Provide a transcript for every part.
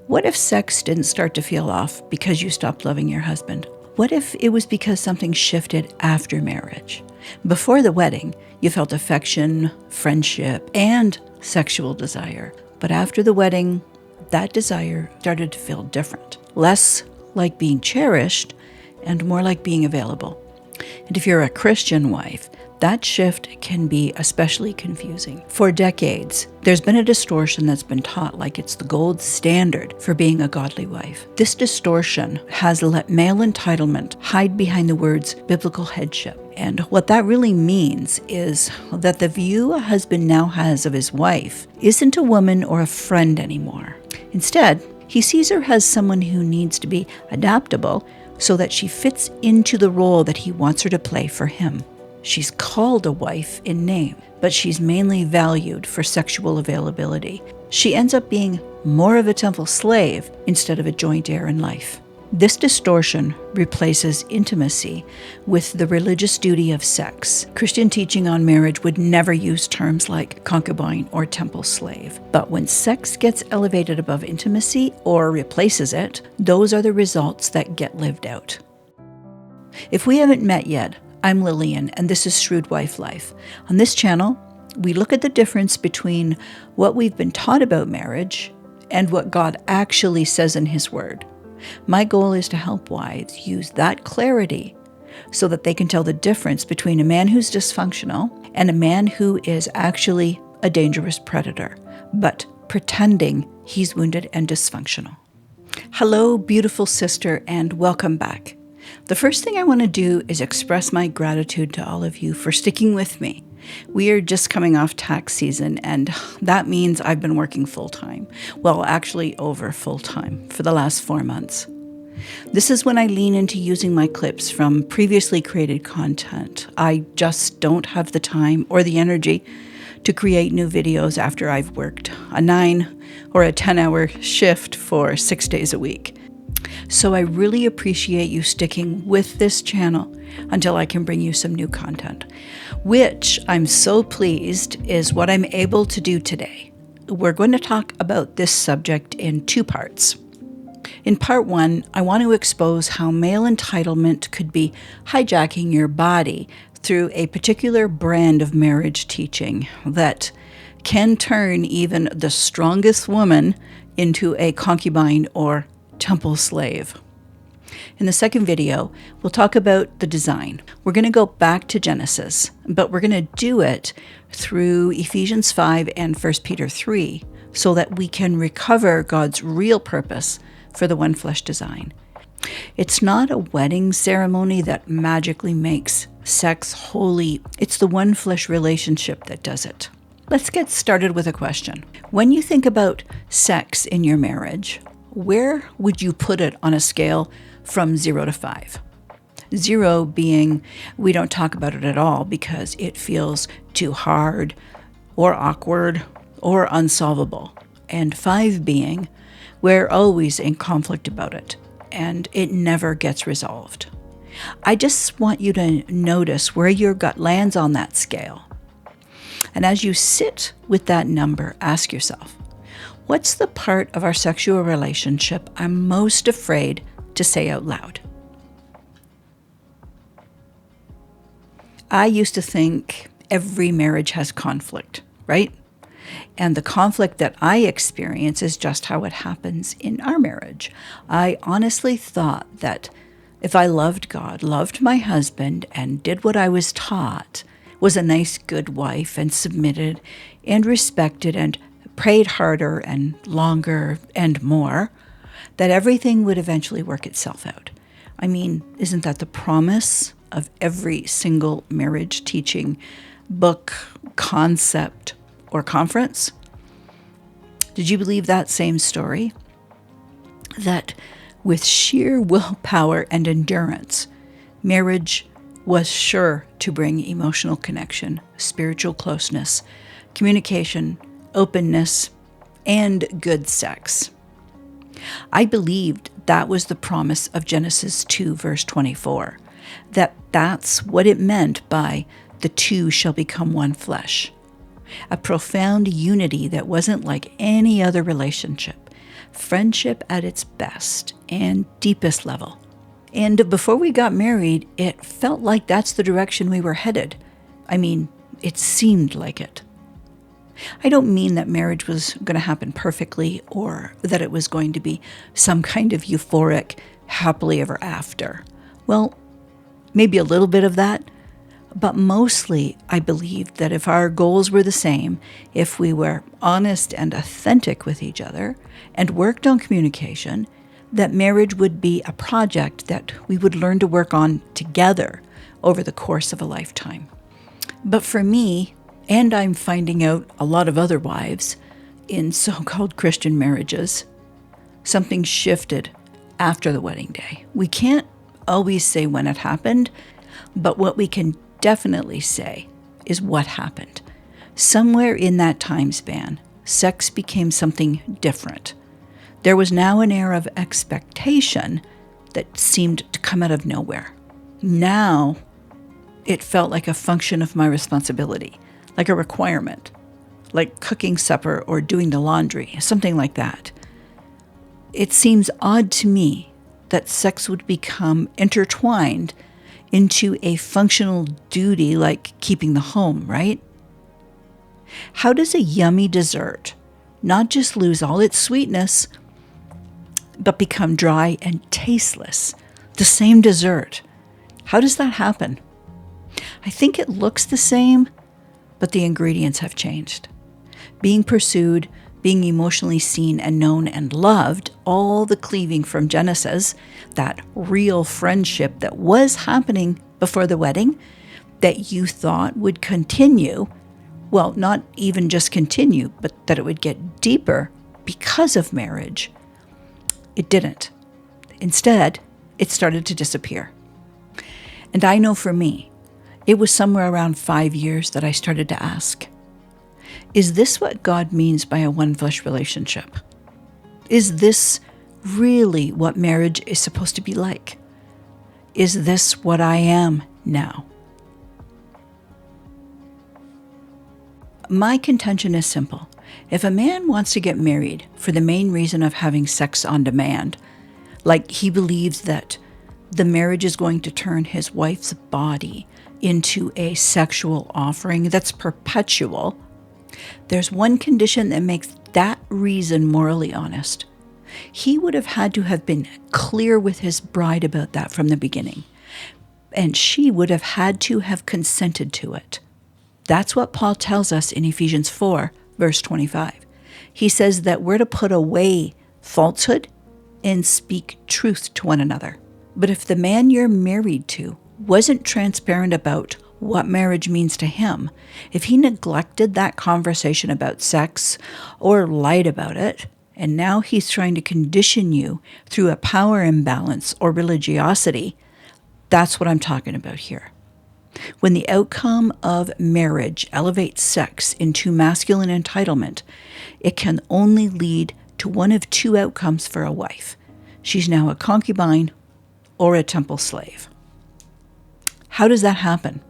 What if sex didn't start to feel off because you stopped loving your husband? What if it was because something shifted after marriage? Before the wedding, you felt affection, friendship, and sexual desire. But after the wedding, that desire started to feel different. Less like being cherished and more like being available. And if you're a Christian wife, that shift can be especially confusing. For decades, there's been a distortion that's been taught like it's the gold standard for being a godly wife. This distortion has let male entitlement hide behind the words biblical headship. And what that really means is that the view a husband now has of his wife isn't a woman or a friend anymore. Instead, he sees her as someone who needs to be adaptable so that she fits into the role that he wants her to play for him. She's called a wife in name, but she's mainly valued for sexual availability. She ends up being more of a temple slave instead of a joint heir in life. This distortion replaces intimacy with the religious duty of sex. Christian teaching on marriage would never use terms like concubine or temple slave. But when sex gets elevated above intimacy or replaces it, those are the results that get lived out. If we haven't met yet, I'm Lillian, and this is Shrewd Wife Life. On this channel, we look at the difference between what we've been taught about marriage and what God actually says in His Word. My goal is to help wives use that clarity so that they can tell the difference between a man who's dysfunctional and a man who is actually a dangerous predator, but pretending he's wounded and dysfunctional. Hello, beautiful sister, and welcome back. The first thing I want to do is express my gratitude to all of you for sticking with me. We are just coming off tax season, and that means I've been working full-time. Well, actually over full-time for the last 4 months. This is when I lean into using my clips from previously created content. I just don't have the time or the energy to create new videos after I've worked a 9 or a 10-hour shift for 6 days a week. So I really appreciate you sticking with this channel until I can bring you some new content, which I'm so pleased is what I'm able to do today. We're going to talk about this subject in 2 parts. In part 1, I want to expose how male entitlement could be hijacking your body through a particular brand of marriage teaching that can turn even the strongest woman into a concubine or temple slave. In the second video, we'll talk about the design. We're going to go back to Genesis, but we're going to do it through Ephesians 5 and 1 Peter 3 so that we can recover God's real purpose for the one flesh design. It's not a wedding ceremony that magically makes sex holy. It's the one flesh relationship that does it. Let's get started with a question. When you think about sex in your marriage, where would you put it on a scale from 0 to 5? 0 being we don't talk about it at all because it feels too hard or awkward or unsolvable. And 5 being we're always in conflict about it and it never gets resolved. I just want you to notice where your gut lands on that scale. And as you sit with that number, ask yourself, what's the part of our sexual relationship I'm most afraid to say out loud? I used to think every marriage has conflict, right? And the conflict that I experience is just how it happens in our marriage. I honestly thought that if I loved God, loved my husband, and did what I was taught, was a nice, good wife, and submitted and respected and prayed harder and longer and more, that everything would eventually work itself out. I mean, isn't that the promise of every single marriage teaching book, concept, or conference? Did you believe that same story? That with sheer willpower and endurance, marriage was sure to bring emotional connection, spiritual closeness, communication, openness, and good sex. I believed that was the promise of Genesis 2, verse 24, that's what it meant by the two shall become one flesh. A profound unity that wasn't like any other relationship, friendship at its best and deepest level. And before we got married, it felt like that's the direction we were headed. I mean, it seemed like it. I don't mean that marriage was going to happen perfectly or that it was going to be some kind of euphoric, happily ever after. Well, maybe a little bit of that, but mostly I believed that if our goals were the same, if we were honest and authentic with each other and worked on communication, that marriage would be a project that we would learn to work on together over the course of a lifetime. But for me, and I'm finding out a lot of other wives in so-called Christian marriages, something shifted after the wedding day. We can't always say when it happened, but what we can definitely say is what happened. Somewhere in that time span, sex became something different. There was now an air of expectation that seemed to come out of nowhere. Now, it felt like a function of my responsibility, like a requirement, like cooking supper or doing the laundry, something like that. It seems odd to me that sex would become intertwined into a functional duty like keeping the home, right? How does a yummy dessert not just lose all its sweetness, but become dry and tasteless? The same dessert. How does that happen? I think it looks the same, but the ingredients have changed. Being pursued, being emotionally seen and known and loved, all the cleaving from Genesis, that real friendship that was happening before the wedding, that you thought would continue, well, not even just continue, but that it would get deeper because of marriage. It didn't. Instead, it started to disappear. And I know for me, it was somewhere around 5 years that I started to ask, is this what God means by a one-flesh relationship? Is this really what marriage is supposed to be like? Is this what I am now? My contention is simple. If a man wants to get married for the main reason of having sex on demand, like he believes that the marriage is going to turn his wife's body into a sexual offering that's perpetual, there's one condition that makes that reason morally honest. He would have had to have been clear with his bride about that from the beginning, and she would have had to have consented to it. That's what Paul tells us in Ephesians 4, verse 25. He says that we're to put away falsehood and speak truth to one another. But if the man you're married to wasn't transparent about what marriage means to him, if he neglected that conversation about sex or lied about it, and now he's trying to condition you through a power imbalance or religiosity, that's what I'm talking about here. When the outcome of marriage elevates sex into masculine entitlement, it can only lead to one of two outcomes for a wife. She's now a concubine or a temple slave. How does that happen?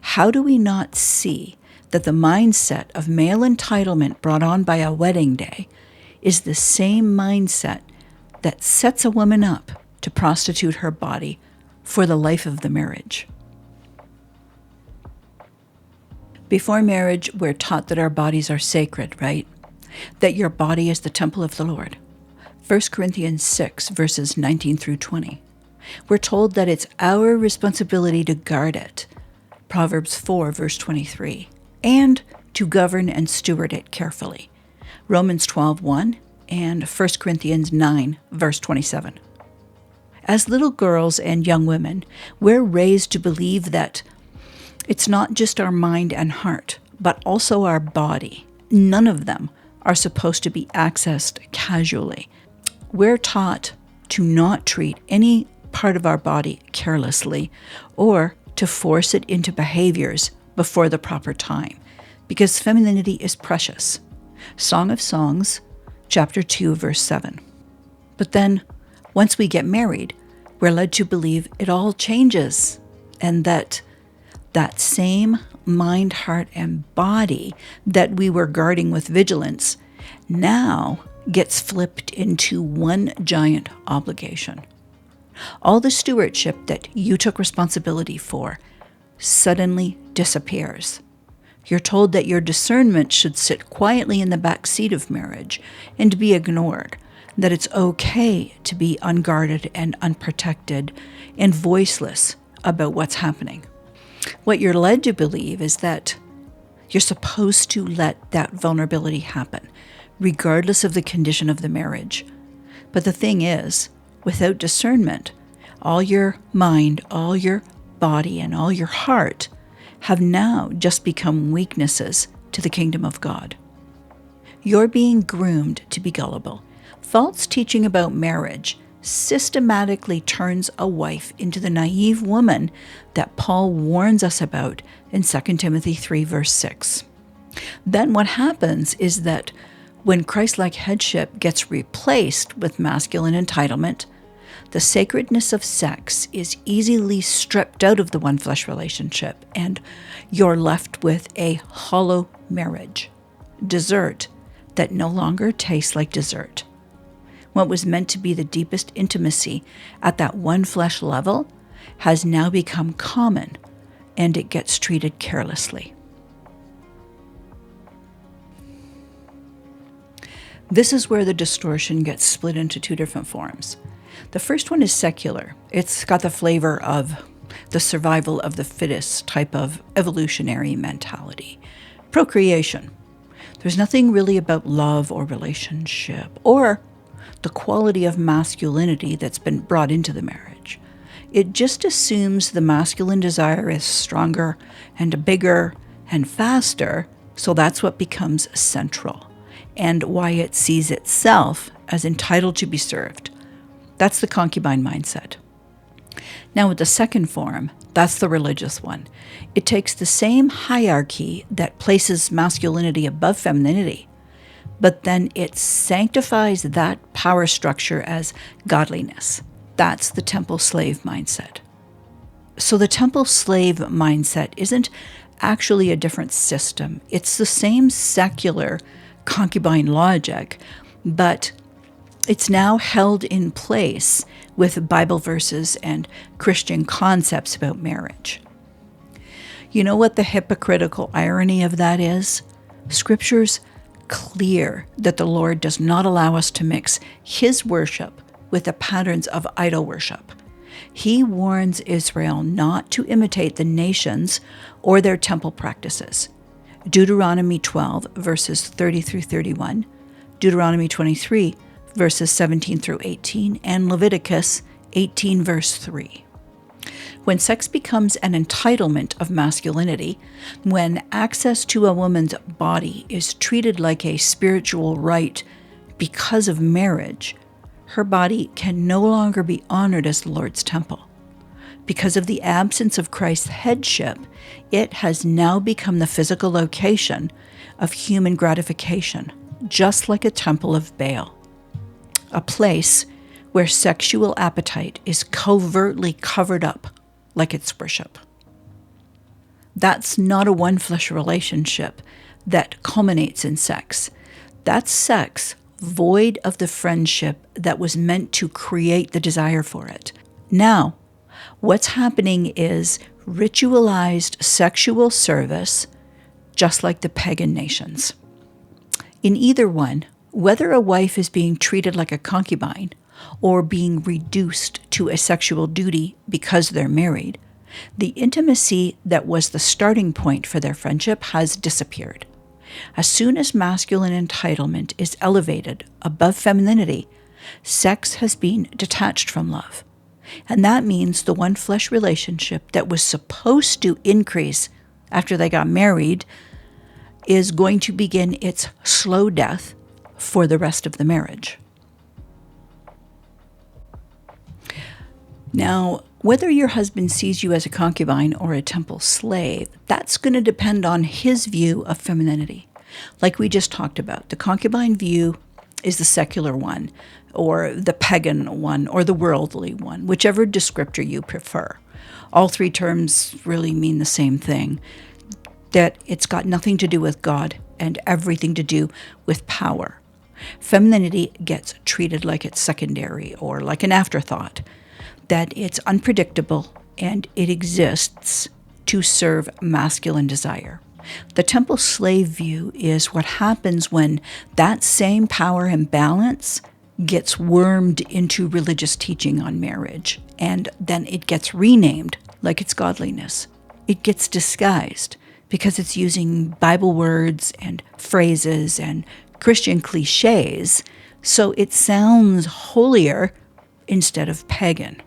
How do we not see that the mindset of male entitlement brought on by a wedding day is the same mindset that sets a woman up to prostitute her body for the life of the marriage? Before marriage, we're taught that our bodies are sacred, right? That your body is the temple of the Lord. 1 Corinthians 6, verses 19 through 20. We're told that it's our responsibility to guard it. Proverbs 4, verse 23. And to govern and steward it carefully. Romans 12:1 and 1 Corinthians 9, verse 27. As little girls and young women, we're raised to believe that it's not just our mind and heart, but also our body. None of them are supposed to be accessed casually. We're taught to not treat any part of our body carelessly or to force it into behaviors before the proper time, because femininity is precious. Song of Songs, chapter 2, verse 7. But then, once we get married, we're led to believe it all changes, and that same mind, heart, and body that we were guarding with vigilance now gets flipped into one giant obligation. All the stewardship that you took responsibility for suddenly disappears. You're told that your discernment should sit quietly in the back seat of marriage and be ignored, that it's okay to be unguarded and unprotected and voiceless about what's happening. What you're led to believe is that you're supposed to let that vulnerability happen, regardless of the condition of the marriage. But the thing is, without discernment, all your mind, all your body, and all your heart have now just become weaknesses to the kingdom of God. You're being groomed to be gullible. False teaching about marriage systematically turns a wife into the naive woman that Paul warns us about in 2 Timothy 3, verse 6. Then what happens is that when Christlike headship gets replaced with masculine entitlement, the sacredness of sex is easily stripped out of the one-flesh relationship, and you're left with a hollow marriage, dessert that no longer tastes like dessert. What was meant to be the deepest intimacy at that one-flesh level has now become common, and it gets treated carelessly. This is where the distortion gets split into two different forms. The first one is secular. It's got the flavor of the survival of the fittest type of evolutionary mentality. Procreation. There's nothing really about love or relationship or the quality of masculinity that's been brought into the marriage. It just assumes the masculine desire is stronger and bigger and faster, so that's what becomes central, and why it sees itself as entitled to be served. That's the concubine mindset. Now with the second form, that's the religious one. It takes the same hierarchy that places masculinity above femininity, but then it sanctifies that power structure as godliness. That's the temple slave mindset. So the temple slave mindset isn't actually a different system. It's the same secular concubine logic, but it's now held in place with Bible verses and Christian concepts about marriage. You know what the hypocritical irony of that is? Scripture's clear that the Lord does not allow us to mix His worship with the patterns of idol worship. He warns Israel not to imitate the nations or their temple practices. Deuteronomy 12, verses 30 through 31, Deuteronomy 23, verses 17 through 18, and Leviticus 18, verse 3. When sex becomes an entitlement of masculinity, when access to a woman's body is treated like a spiritual right because of marriage, her body can no longer be honored as the Lord's temple. Because of the absence of Christ's headship, it has now become the physical location of human gratification, just like a temple of Baal. A place where sexual appetite is covertly covered up like it's worship. That's not a one-flesh relationship that culminates in sex. That's sex void of the friendship that was meant to create the desire for it. Now, what's happening is ritualized sexual service, just like the pagan nations. In either one, whether a wife is being treated like a concubine or being reduced to a sexual duty because they're married, the intimacy that was the starting point for their friendship has disappeared. As soon as masculine entitlement is elevated above femininity, sex has been detached from love. And that means the one-flesh relationship that was supposed to increase after they got married is going to begin its slow death for the rest of the marriage. Now, whether your husband sees you as a concubine or a temple slave, that's going to depend on his view of femininity. Like we just talked about, the concubine view is the secular one, or the pagan one, or the worldly one, whichever descriptor you prefer. All three terms really mean the same thing, that it's got nothing to do with God and everything to do with power. Femininity gets treated like it's secondary or like an afterthought, that it's unpredictable and it exists to serve masculine desire. The temple slave view is what happens when that same power imbalance gets wormed into religious teaching on marriage, and then it gets renamed like it's godliness. It gets disguised because it's using Bible words and phrases and Christian cliches, so it sounds holier instead of pagan.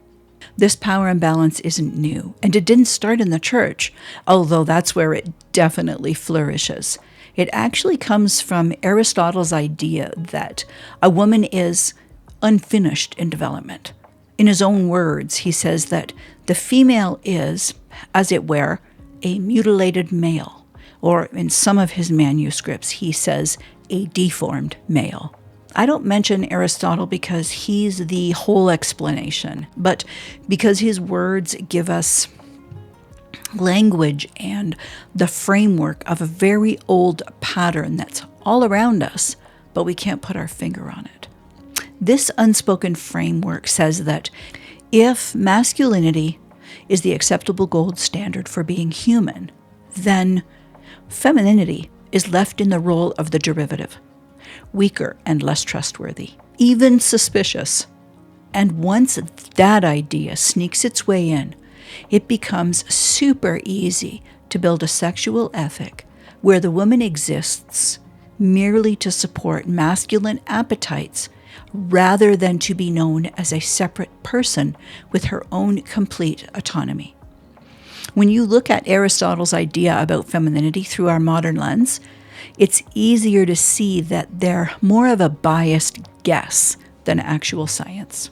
This power imbalance isn't new, and it didn't start in the church, although that's where it definitely flourishes. It actually comes from Aristotle's idea that a woman is unfinished in development. In his own words, he says that the female is, as it were, a mutilated male, or in some of his manuscripts, he says a deformed male. I don't mention Aristotle because he's the whole explanation, but because his words give us language and the framework of a very old pattern that's all around us, but we can't put our finger on it. This unspoken framework says that if masculinity is the acceptable gold standard for being human, then femininity is left in the role of the derivative, weaker and less trustworthy, even suspicious. And once that idea sneaks its way in, it becomes super easy to build a sexual ethic where the woman exists merely to support masculine appetites rather than to be known as a separate person with her own complete autonomy. When you look at Aristotle's idea about femininity through our modern lens, it's easier to see that they're more of a biased guess than actual science.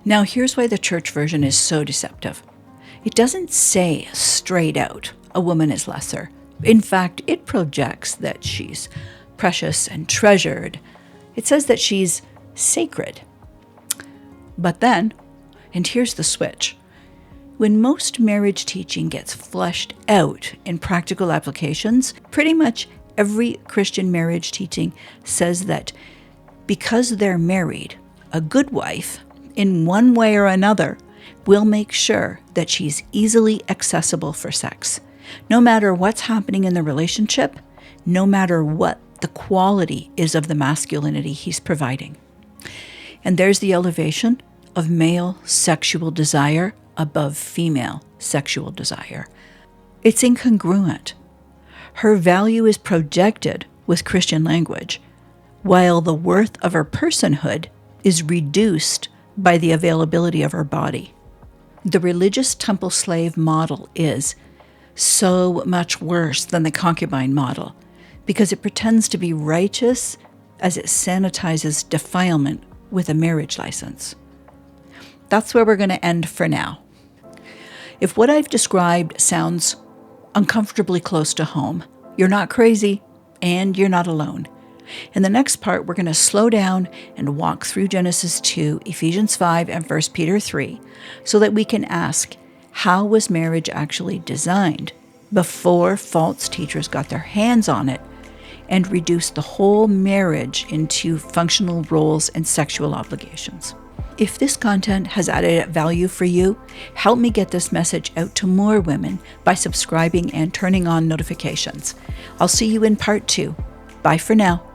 Now, here's why the church version is so deceptive. It doesn't say straight out a woman is lesser. In fact, it projects that she's precious and treasured. It says that she's sacred. But then, and here's the switch, when most marriage teaching gets fleshed out in practical applications, pretty much every Christian marriage teaching says that because they're married, a good wife, in one way or another, will make sure that she's easily accessible for sex. No matter what's happening in the relationship, no matter what the quality is of the masculinity he's providing. And there's the elevation of male sexual desire above female sexual desire. It's incongruent. Her value is projected with Christian language, while the worth of her personhood is reduced by the availability of her body. The religious temple slave model is so much worse than the concubine model because it pretends to be righteous as it sanitizes defilement with a marriage license. That's where we're going to end for now. If what I've described sounds uncomfortably close to home, you're not crazy and you're not alone. In the next part, we're going to slow down and walk through Genesis 2, Ephesians 5, and 1 Peter 3 so that we can ask, how was marriage actually designed before false teachers got their hands on it and reduced the whole marriage into functional roles and sexual obligations? If this content has added value for you, help me get this message out to more women by subscribing and turning on notifications. I'll see you in part 2. Bye for now.